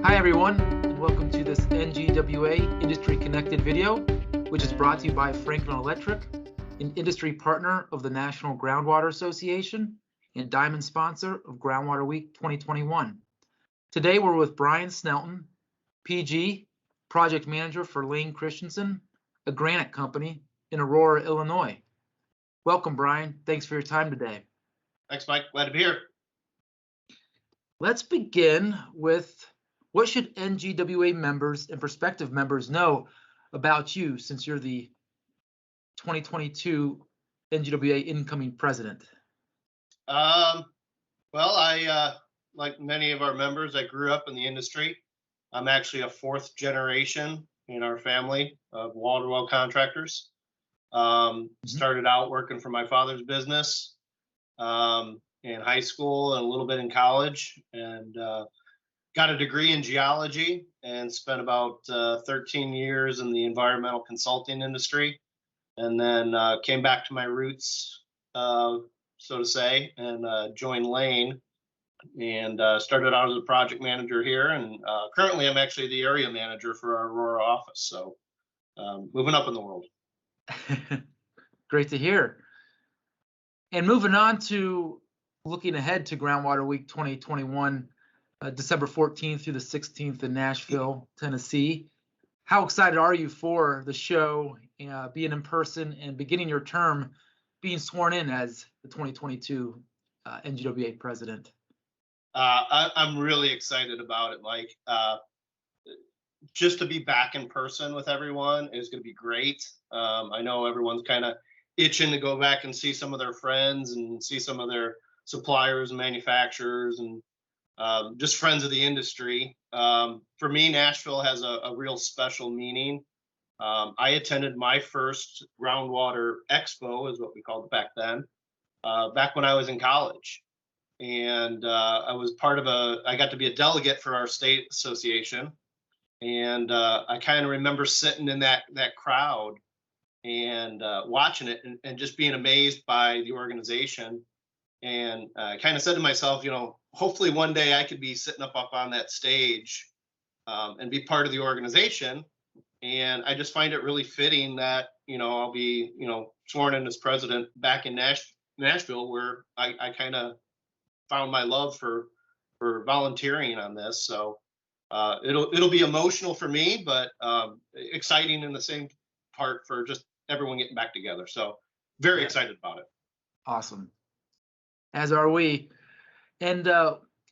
Hi everyone, and welcome to this NGWA Industry Connected video, which is brought to you by Franklin Electric, an industry partner of the National Groundwater Association and diamond sponsor of Groundwater Week 2021. Today we're with Brian Snelten, PG, project manager for Lane Christensen, a granite company in Aurora, Illinois. Welcome, Brian. Thanks for your time today. Thanks, Mike. Glad to be here. Let's begin with what should NGWA members and prospective members know about you since you're the 2022 NGWA incoming president? Well, I, like many of our members, I grew up in the industry. I'm actually a fourth generation in our family of waterwell contractors. Started out working for my father's business in high school and a little bit in college, and got a degree in geology and spent about 13 years in the environmental consulting industry, and then came back to my roots, so to say, and joined Lane and started out as a project manager here. And currently I'm actually the area manager for our Aurora office. So moving up in the world. Great to hear. And moving on to looking ahead to Groundwater Week 2021, December 14th through the 16th in Nashville, Tennessee. How excited are you for the show, being in person and beginning your term, being sworn in as the 2022 NGWA president? I'm really excited about it, Mike. Just to be back in person with everyone is going to be great. I know everyone's kind of itching to go back and see some of their friends and see some of their suppliers and manufacturers and just friends of the industry. For me, Nashville has a real special meaning. I attended my first Groundwater Expo, is what we called it back then, back when I was in college. And I was I got to be a delegate for our state association. And I kind of remember sitting in that crowd and watching it and just being amazed by the organization. And I kind of said to myself, hopefully one day I could be sitting up on that stage and be part of the organization. And I just find it really fitting that, I'll be, sworn in as president back in Nashville, where I kind of found my love for volunteering on this. So it'll be emotional for me, but exciting in the same part for just everyone getting back together. So very excited about it. Awesome. As are we. And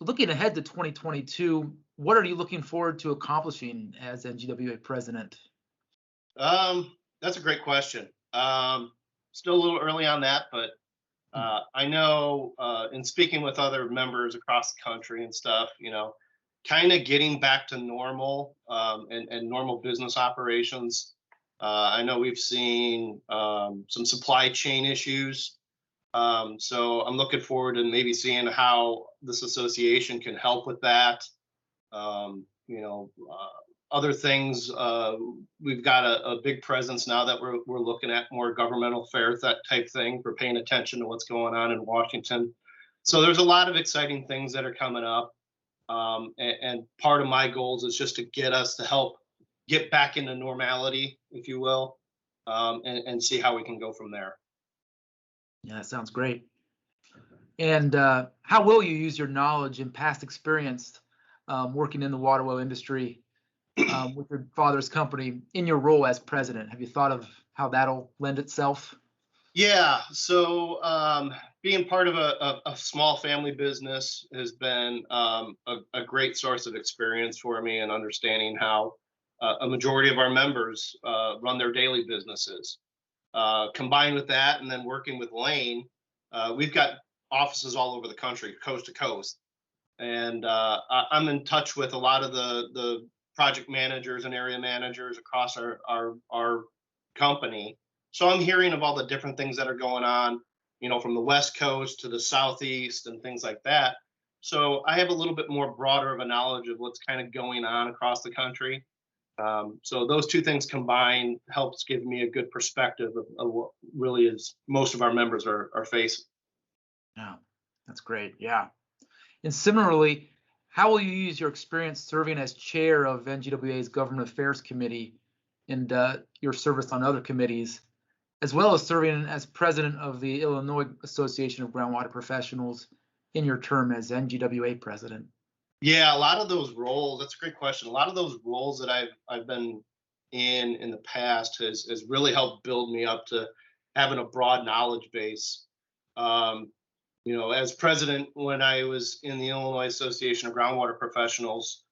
looking ahead to 2022, what are you looking forward to accomplishing as NGWA president? That's a great question. Still a little early on that, but I know in speaking with other members across the country and stuff, kind of getting back to normal and normal business operations. I know we've seen some supply chain issues. So I'm looking forward to maybe seeing how this association can help with that. Other things, we've got a big presence now that we're looking at more governmental affairs, that type thing. We're paying attention to what's going on in Washington. So there's a lot of exciting things that are coming up. And part of my goals is just to get us to help get back into normality, if you will, and see how we can go from there. Yeah, that sounds great. And how will you use your knowledge and past experience working in the waterwell industry with your father's company in your role as president? Have you thought of how that'll lend itself? Yeah, so being part of a small family business has been a great source of experience for me and understanding how a majority of our members run their daily businesses. Combined with that, and then working with Lane, we've got offices all over the country, coast to coast. And I'm in touch with a lot of the project managers and area managers across our company. So I'm hearing of all the different things that are going on, from the West Coast to the Southeast and things like that. So I have a little bit more broader of a knowledge of what's kind of going on across the country. So those two things combined helps give me a good perspective of what really is most of our members are facing. Yeah, that's great. Yeah. And similarly, how will you use your experience serving as chair of NGWA's Government Affairs Committee and your service on other committees, as well as serving as president of the Illinois Association of Groundwater Professionals in your term as NGWA president? Yeah, a lot of those roles, that's a great question. A lot of those roles that I've been in the past has really helped build me up to having a broad knowledge base. Um, as president, when I was in the Illinois Association of Groundwater Professionals,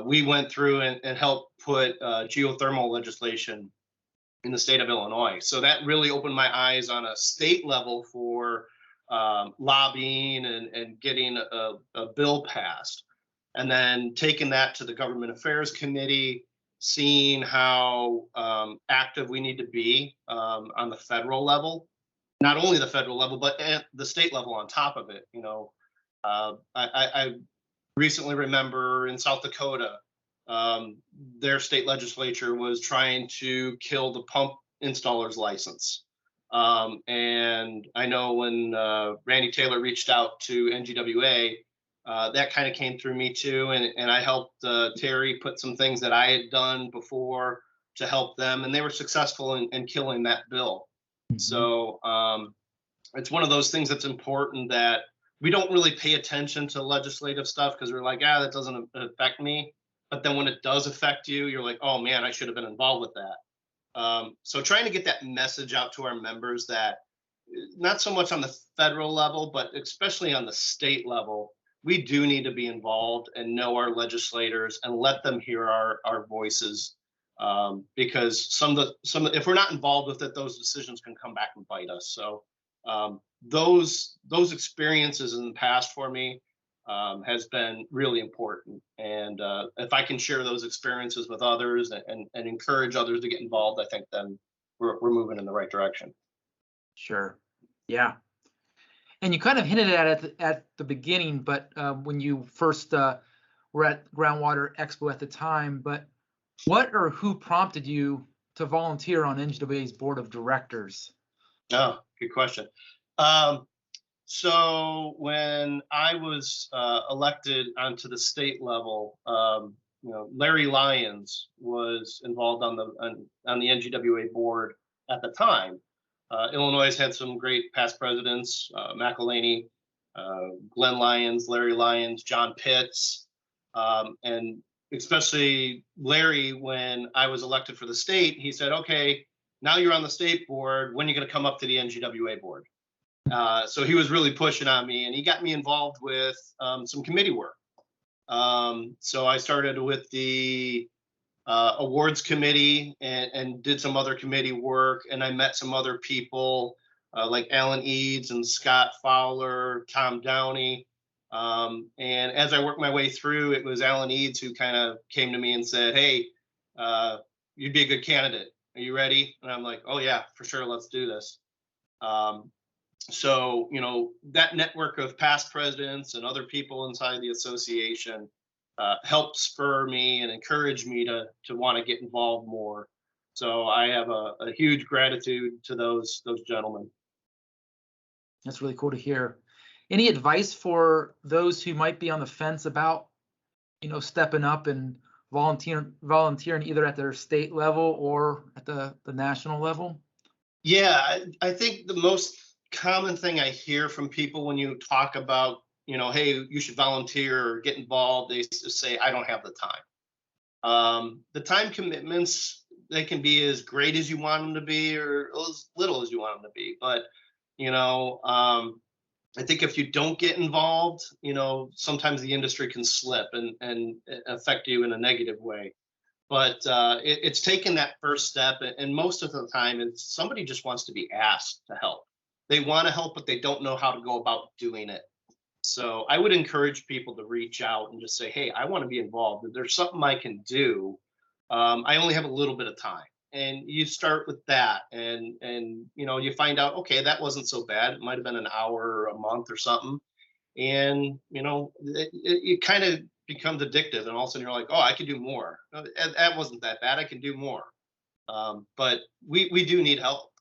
we went through and helped put geothermal legislation in the state of Illinois. So that really opened my eyes on a state level for lobbying and getting a bill passed. And then taking that to the Government Affairs Committee, seeing how active we need to be on the federal level, not only the federal level, but at the state level on top of it. I recently remember in South Dakota, their state legislature was trying to kill the pump installer's license. And I know when Randy Taylor reached out to NGWA, that kind of came through me too. And I helped Terry put some things that I had done before to help them. And they were successful in killing that bill. Mm-hmm. So it's one of those things that's important that we don't really pay attention to legislative stuff because we're like, that doesn't affect me. But then when it does affect you, you're like, oh man, I should have been involved with that. So trying to get that message out to our members that not so much on the federal level, but especially on the state level, we do need to be involved and know our legislators and let them hear our voices. Because if we're not involved with it, those decisions can come back and bite us. So those experiences in the past for me has been really important. And if I can share those experiences with others and encourage others to get involved, I think then we're moving in the right direction. Sure. Yeah. And you kind of hinted at it at the beginning, but when you first were at Groundwater Expo at the time, but what or who prompted you to volunteer on NGWA's board of directors? Oh, good question. So when I was elected onto the state level, Larry Lyons was involved on the NGWA board at the time. Illinois has had some great past presidents: McElhaney, Glenn Lyons, Larry Lyons, John Pitts, and especially Larry. When I was elected for the state, he said, "Okay, now you're on the state board. When are you going to come up to the NGWA board?" So he was really pushing on me, and he got me involved with some committee work. So I started with the awards committee and did some other committee work, and I met some other people like Alan Eads and Scott Fowler, Tom Downey. And as I worked my way through, it was Alan Eads who kind of came to me and said, "Hey, you'd be a good candidate. Are you ready?" And I'm like, "Oh yeah, for sure. Let's do this." So, that network of past presidents and other people inside the association helped spur me and encourage me to want to get involved more. So I have a huge gratitude to those gentlemen. That's really cool to hear. Any advice for those who might be on the fence about, stepping up and volunteering either at their state level or at the national level? Yeah, I think the most common thing I hear from people when you talk about, hey, you should volunteer or get involved, they just say, I don't have the time. The time commitments, they can be as great as you want them to be or as little as you want them to be. But, I think if you don't get involved, sometimes the industry can slip and affect you in a negative way. But it's taking that first step. And most of the time, it's somebody just wants to be asked to help. They want to help, but they don't know how to go about doing it. So I would encourage people to reach out and just say, hey, I want to be involved. If there's something I can do, I only have a little bit of time. And you start with that and you find out, okay, that wasn't so bad. It might have been an hour or a month or something. And, it kind of becomes addictive. And all of a sudden you're like, oh, I could do more. That wasn't that bad. I can do more. But we do need help.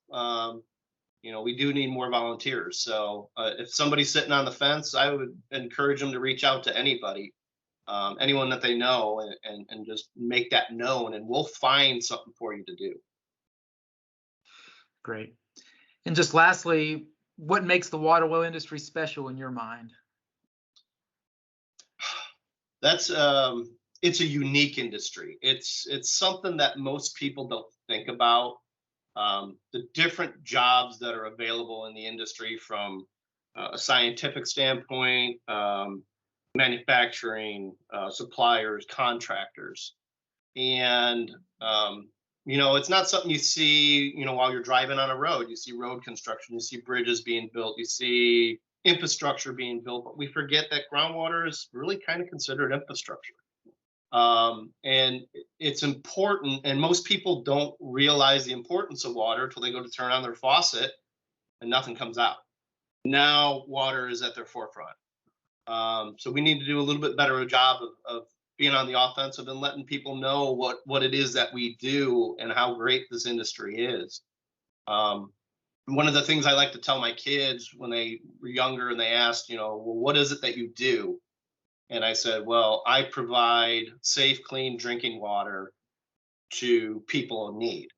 We do need more volunteers. So if somebody's sitting on the fence, I would encourage them to reach out to anybody. anyone that they know, and just make that known, and we'll find something for you to do. Great. And just lastly, what makes the water well industry special in your mind? That's it's a unique industry. It's something that most people don't think about. The different jobs that are available in the industry, from a scientific standpoint, manufacturing, suppliers, contractors, and it's not something you see, while you're driving on a road. You see road construction, you see bridges being built, you see infrastructure being built, but we forget that groundwater is really kind of considered infrastructure. And it's important, and most people don't realize the importance of water until they go to turn on their faucet and nothing comes out. Now water is at their forefront. So we need to do a little bit better job of being on the offensive and letting people know what it is that we do and how great this industry is. One of the things I like to tell my kids when they were younger and they asked, well, what is it that you do? And I said, well, I provide safe, clean drinking water to people in need.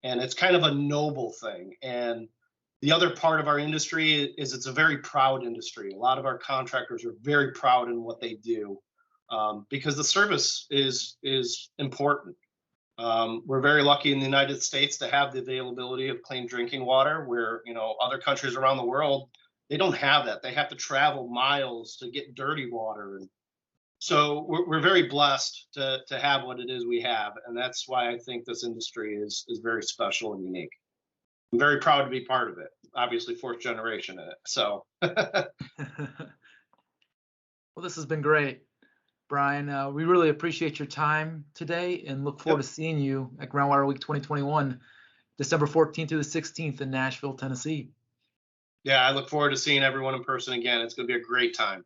And it's kind of a noble thing. And the other part of our industry is it's a very proud industry. A lot of our contractors are very proud in what they do, because the service is important. We're very lucky in the United States to have the availability of clean drinking water, where other countries around the world, they don't have that. They have to travel miles to get dirty water. And so we're very blessed to have what it is we have. And that's why I think this industry is very special and unique. I'm very proud to be part of it. Obviously, fourth generation in it. So. Well, this has been great, Brian. We really appreciate your time today and look forward to seeing you at Groundwater Week 2021, December 14th through the 16th in Nashville, Tennessee. Yeah, I look forward to seeing everyone in person again. It's going to be a great time.